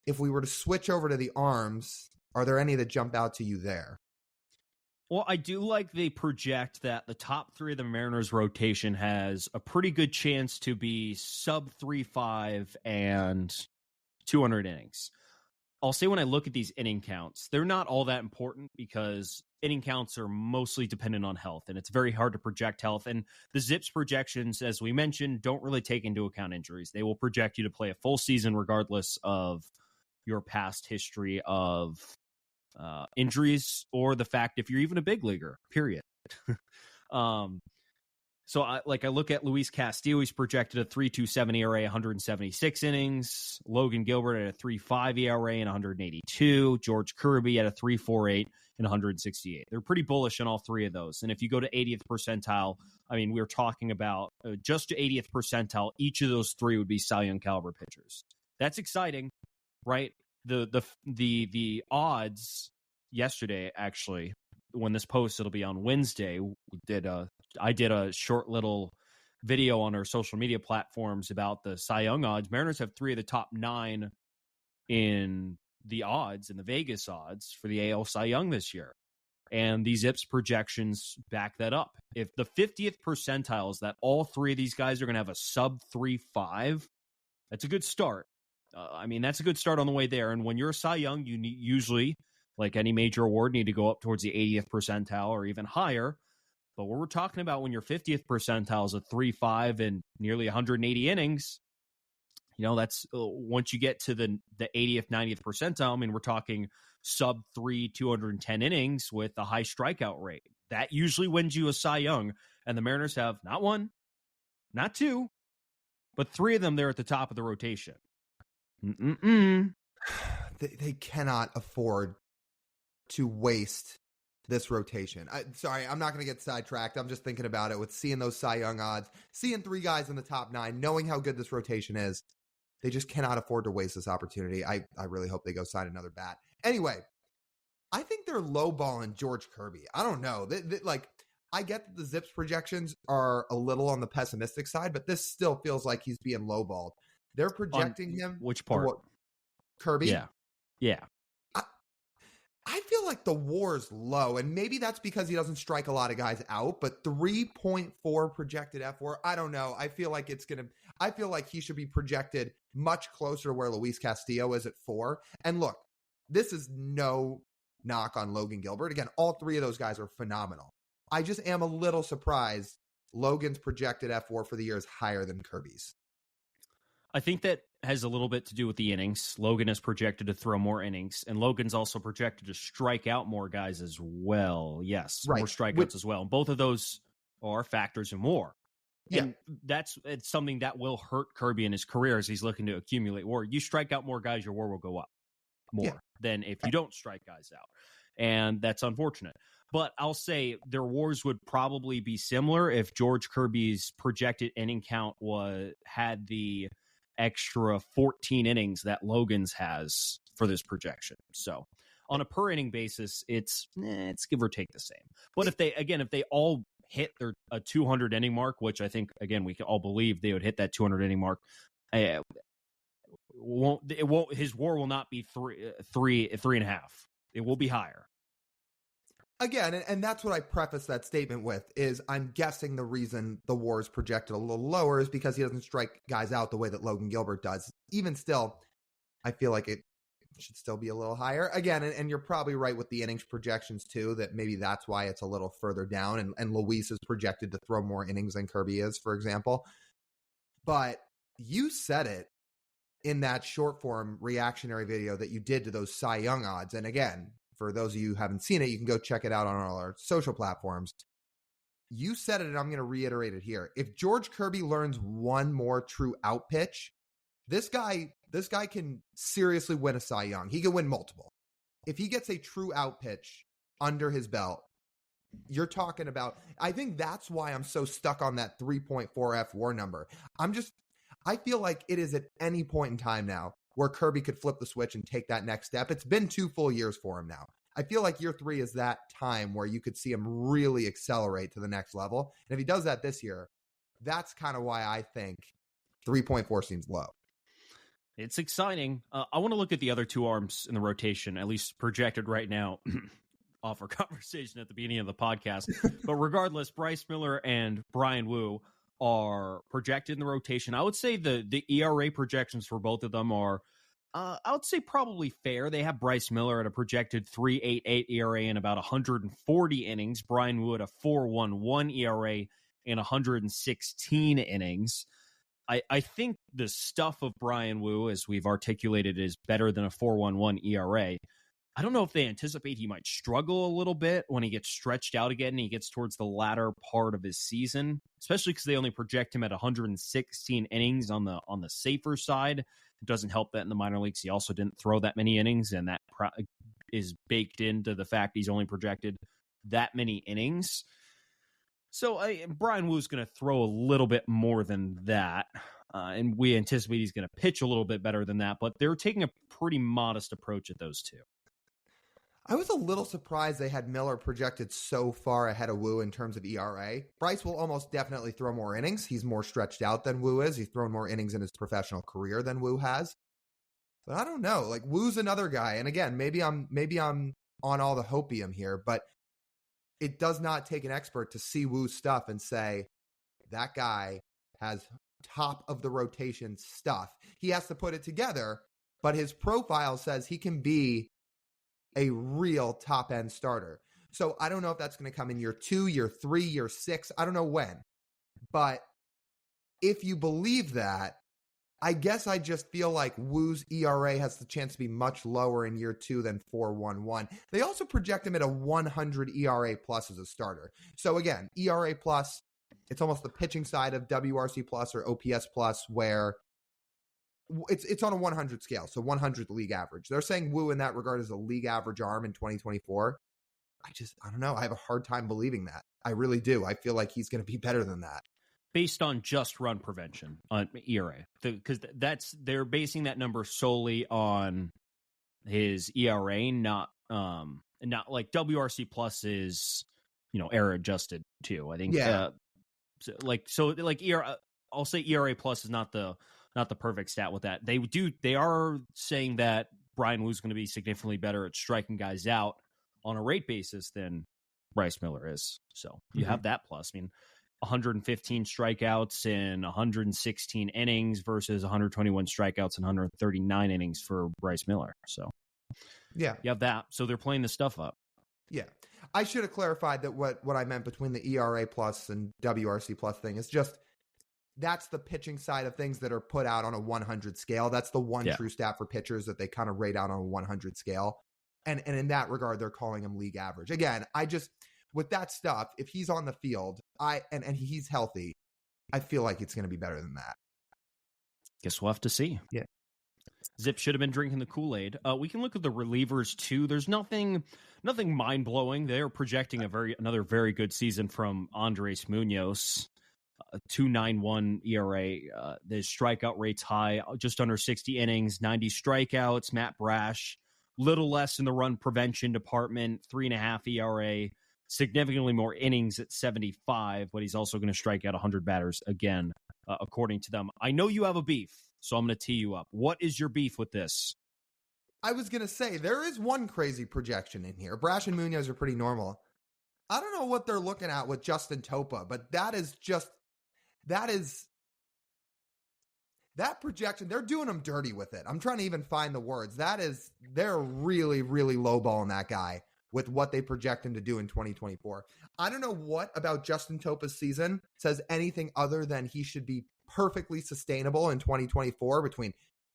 if we were to switch over to the arms, are there any that jump out to you there? Well, I do like they project that the top three of the Mariners rotation has a pretty good chance to be sub 3.5 and 200 innings. I'll say when I look at these inning counts, they're not all that important because inning counts are mostly dependent on health, and it's very hard to project health. And the ZiPS projections, as we mentioned, don't really take into account injuries. They will project you to play a full season regardless of your past history of injuries or the fact if you're even a big leaguer, period. So I look at Luis Castillo. He's projected a 3.27 ERA, 176 innings. Logan Gilbert at a 3.5 ERA and 182. George Kirby at a 3.48 and 168. They're pretty bullish on all three of those. And if you go to 80th percentile, I mean, we're talking about just to 80th percentile, each of those three would be Cy Young caliber pitchers. That's exciting, right? The odds yesterday, actually, when this post, it'll be on Wednesday, I did a short little video on our social media platforms about the Cy Young odds. Mariners have 3 of the top 9 in the odds, in the Vegas odds for the AL Cy Young this year. And these ZiPS projections back that up. If the 50th percentile is that all 3 of these guys are going to have a sub 3.5, that's a good start. That's a good start on the way there. And when you're a Cy Young, you usually, like any major award, need to go up towards the 80th percentile or even higher. But what we're talking about when your 50th percentile is a 3.5 and nearly 180 innings, that's once you get to the 80th, 90th percentile, we're talking sub 3, 210 innings with a high strikeout rate. That usually wins you a Cy Young. And the Mariners have not 1, not 2, but 3 of them there at the top of the rotation. They cannot afford to waste this rotation. I'm not going to get sidetracked. I'm just thinking about it with seeing those Cy Young odds, seeing 3 guys in the top 9, knowing how good this rotation is. They just cannot afford to waste this opportunity. I really hope they go sign another bat. Anyway, I think they're lowballing George Kirby. I don't know. I get that the ZiPS projections are a little on the pessimistic side, but this still feels like he's being lowballed. They're projecting him. Which part? Kirby? Yeah. I feel like the WAR's low, and maybe that's because he doesn't strike a lot of guys out, but 3.4 projected F4, I don't know. I feel like he should be projected much closer to where Luis Castillo is at 4. And look, this is no knock on Logan Gilbert. Again, all 3 of those guys are phenomenal. I just am a little surprised Logan's projected F4 for the year is higher than Kirby's. I think that has a little bit to do with the innings. Logan is projected to throw more innings, and Logan's also projected to strike out more guys as well. Yes, right. More strikeouts as well. And both of those are factors in WAR. Yeah. And it's something that will hurt Kirby in his career as he's looking to accumulate WAR. You strike out more guys, your WAR will go up more than if you don't strike guys out. And that's unfortunate. But I'll say their WARs would probably be similar if George Kirby's projected inning count had the extra 14 innings that Logan's has for this projection. So on a per inning basis, it's give or take the same. But if they all hit their 200 inning mark, which I think, again, we can all believe they would hit that 200 inning mark, his WAR will not be 3.5. It will be higher. Again, and that's what I preface that statement with, is I'm guessing the reason the WAR is projected a little lower is because he doesn't strike guys out the way that Logan Gilbert does. Even still, I feel like it should still be a little higher. Again, and you're probably right with the innings projections too, that maybe that's why it's a little further down, and Luis is projected to throw more innings than Kirby is, for example. But you said it in that short form reactionary video that you did to those Cy Young odds. And again, for those of you who haven't seen it, you can go check it out on all our social platforms. You said it, and I'm going to reiterate it here. If George Kirby learns one more true out pitch, this guy can seriously win a Cy Young. He can win multiple. If he gets a true out pitch under his belt, you're talking about, I think that's why I'm so stuck on that 3.4 F WAR number. I feel like it is at any point in time now where Kirby could flip the switch and take that next step. It's been 2 full years for him now. I feel like year 3 is that time where you could see him really accelerate to the next level. And if he does that this year, that's kind of why I think 3.4 seems low. It's exciting. I want to look at the other two arms in the rotation, at least projected right now, off our conversation at the beginning of the podcast. But regardless, Bryce Miller and Brian Wu are projected in the rotation. I would say the ERA projections for both of them are, I would say, probably fair. They have Bryce Miller at a projected 3.88 ERA in about 140 innings. Brian Wu at a 4.11 ERA in 116 innings. I think the stuff of Brian Wu, as we've articulated, is better than a 4.11 ERA. I don't know if they anticipate he might struggle a little bit when he gets stretched out again and he gets towards the latter part of his season, especially because they only project him at 116 innings on the safer side. It doesn't help that in the minor leagues he also didn't throw that many innings, and that is baked into the fact he's only projected that many innings. So Brian Wu's going to throw a little bit more than that, and we anticipate he's going to pitch a little bit better than that, but they're taking a pretty modest approach at those two. I was a little surprised they had Miller projected so far ahead of Wu in terms of ERA. Bryce will almost definitely throw more innings. He's more stretched out than Wu is. He's thrown more innings in his professional career than Wu has. But I don't know. Like, Wu's another guy, and again, maybe I'm on all the hopium here, but it does not take an expert to see Wu's stuff and say, that guy has top of the rotation stuff. He has to put it together, but his profile says he can be a real top end starter. So I don't know if that's going to come in year 2, year 3, year 6. I don't know when. But if you believe that, I guess I just feel like Wu's ERA has the chance to be much lower in year 2 than 4.11. They also project him at a 100 ERA plus as a starter. So again, ERA plus, it's almost the pitching side of WRC plus or OPS plus, where it's on a 100 scale. So 100 league average. They're saying Wu in that regard is a league average arm in 2024. I don't know. I have a hard time believing that. I really do. I feel like he's going to be better than that. Based on just run prevention on ERA, because they're basing that number solely on his ERA, not like WRC plus is, error adjusted too. I think, ERA. I'll say ERA plus is not the perfect stat with that. They are saying that Brian Wu's going to be significantly better at striking guys out on a rate basis than Bryce Miller is. So you have that plus. I mean, 115 strikeouts in 116 innings versus 121 strikeouts in 139 innings for Bryce Miller. So yeah, you have that. So they're playing the stuff up. Yeah. I should have clarified that what I meant between the ERA plus and WRC plus thing is just, that's the pitching side of things that are put out on a 100 scale. That's the one true stat for pitchers that they kind of rate out on a 100 scale. And in that regard, they're calling him league average. Again, with that stuff, if he's on the field, and he's healthy, I feel like it's going to be better than that. Guess we'll have to see. Yeah. Zip should have been drinking the Kool-Aid. We can look at the relievers too. There's nothing mind-blowing. They're projecting another very good season from Andres Munoz. 2.91 ERA. The strikeout rate's high, just under 60 innings, 90 strikeouts. Matt Brash, little less in the run prevention department, 3.5 ERA. Significantly more innings at 75, but he's also going to strike out 100 batters again, according to them. I know you have a beef, so I'm going to tee you up. What is your beef with this? I was going to say, there is one crazy projection in here. Brash and Munoz are pretty normal. I don't know what they're looking at with Justin Topa, but that projection, they're doing them dirty with it. I'm trying to even find the words. They're really, really lowballing that guy with what they project him to do in 2024. I don't know what about Justin Topa's season says anything other than he should be perfectly sustainable in 2024 between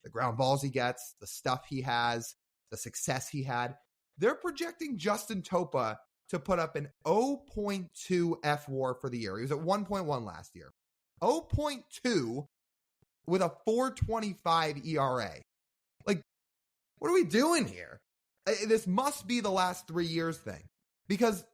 the ground balls he gets, the stuff he has, the success he had. They're projecting Justin Topa to put up an 0.2 F-WAR for the year. He was at 1.1 last year. 0.2 with a 4.25 ERA. Like, what are we doing here? This must be the last 3 years thing, because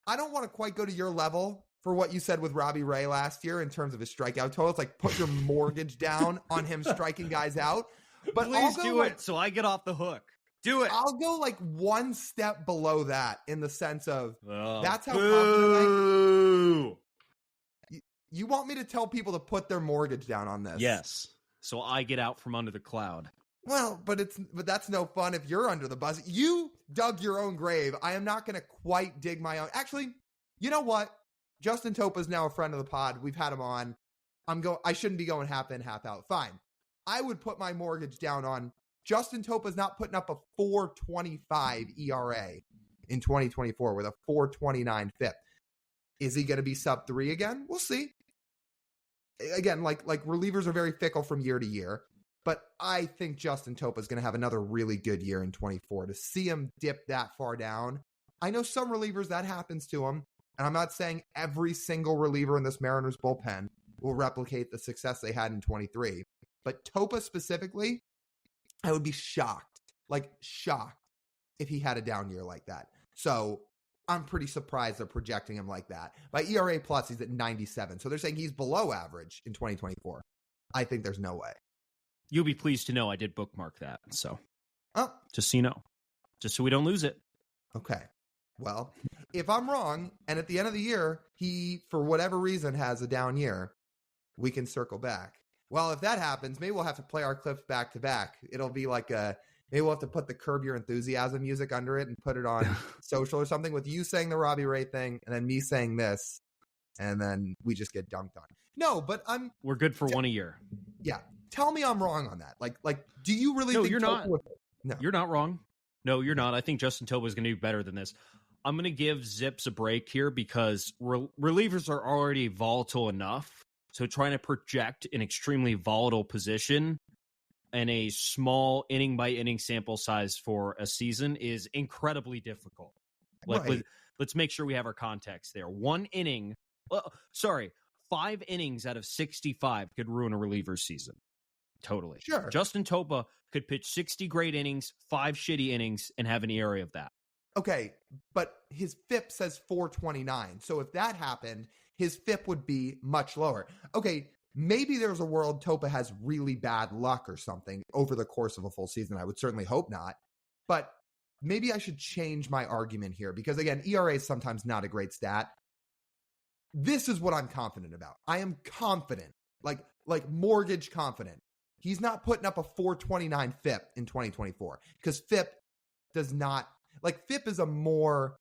I don't want to quite go to your level for what you said with Robbie Ray last year in terms of his strikeout totals. Like, put your mortgage down on him striking guys out. But please do it so I get off the hook. Do it. I'll go like one step below that in the sense of that's how confident you want me to tell people to put their mortgage down on this. Yes. so I get out from under the cloud. Well, but that's no fun if you're under the bus. You dug your own grave. I am not going to quite dig my own. Actually, you know what? Justin Topa is now a friend of the pod. We've had him on. I shouldn't be going half in, half out. Fine. I would put my mortgage down on Justin Topa's not putting up a 4.25 ERA in 2024 with a 4.29 FIP. Is he going to be sub 3 again? We'll see. Again, like relievers are very fickle from year to year. But I think Justin Topa is going to have another really good year in 24. To see him dip that far down, I know some relievers that happens to them, and I'm not saying every single reliever in this Mariners bullpen will replicate the success they had in 23. But Topa specifically, I would be shocked if he had a down year like that. So I'm pretty surprised they're projecting him like that. By ERA plus, he's at 97. So they're saying he's below average in 2024. I think there's no way. You'll be pleased to know I did bookmark that. So, just so you know, just so we don't lose it. Okay. Well, if I'm wrong, and at the end of the year, he, for whatever reason, has a down year, we can circle back. Well, if that happens, maybe we'll have to play our clips back to back. It'll be like maybe we'll have to put the Curb Your Enthusiasm music under it and put it on social or something with you saying the Robbie Ray thing and then me saying this, and then we just get dunked on. No, but we're good for 1 a year. Yeah. Tell me I'm wrong on that. Like, do you really think you're not? No, you're not wrong. No, you're not. I think Justin Topa is going to do better than this. I'm going to give ZiPS a break here because relievers are already volatile enough. So trying to project an extremely volatile position and a small inning by inning sample size for a season is incredibly difficult. Let's make sure we have our context there. 1 inning, 5 innings out of 65 could ruin a reliever's season. Totally. Sure. Justin Topa could pitch 60 great innings, 5 shitty innings, and have an ERA of that. Okay, but his FIP says 4.29. So if that happened, his FIP would be much lower. Okay, maybe there's a world Topa has really bad luck or something over the course of a full season. I would certainly hope not. But maybe I should change my argument here because, again, ERA is sometimes not a great stat. This is what I'm confident about. I am confident, like mortgage confident. He's not putting up a 4.29 FIP in 2024 because FIP does not, FIP is a more,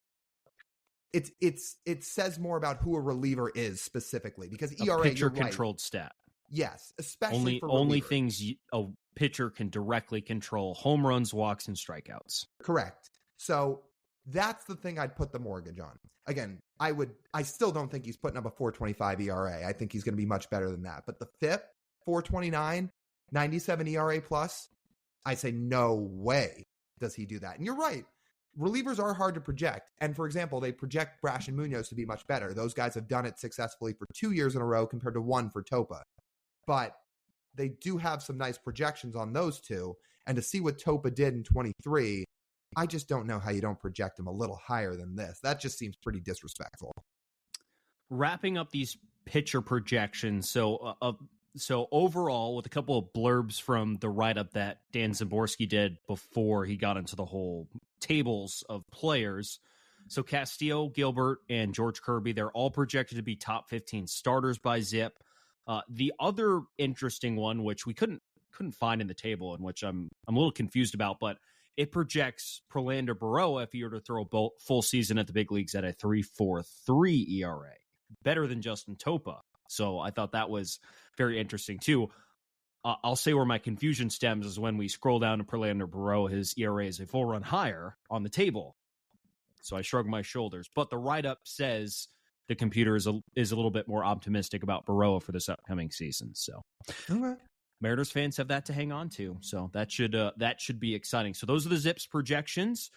it says more about who a reliever is specifically because ERA, pitcher controlled stat. Yes, especially for only things a pitcher can directly control: home runs, walks, and strikeouts. Correct. So that's the thing I'd put the mortgage on. Again, I still don't think he's putting up a 4.25 ERA. I think he's going to be much better than that. But the FIP, 4.29, 97 ERA plus, I say no way does he do that. And you're right. Relievers are hard to project. And for example, they project Brash and Munoz to be much better. Those guys have done it successfully for 2 years in a row compared to 1 for Topa. But they do have some nice projections on those two. And to see what Topa did in 23, I just don't know how you don't project him a little higher than this. That just seems pretty disrespectful. Wrapping up these pitcher projections. So overall, with a couple of blurbs from the write-up that Dan Zaborski did before he got into the whole tables of players. So Castillo, Gilbert, and George Kirby, they're all projected to be top 15 starters by ZiP. The other interesting one, which we couldn't find in the table, and which I'm a little confused about, but it projects Prelander Berroa, if he were to throw a full season at the big leagues, at a 3.43 ERA, better than Justin Topa. So I thought that was very interesting too. I'll say where my confusion stems is when we scroll down to Prelander Berroa, his ERA is a full run higher on the table. So I shrug my shoulders. But the write-up says the computer is a little bit more optimistic about Berroa for this upcoming season. So okay. Mariners fans have that to hang on to. So that should be exciting. So those are the ZiPS projections.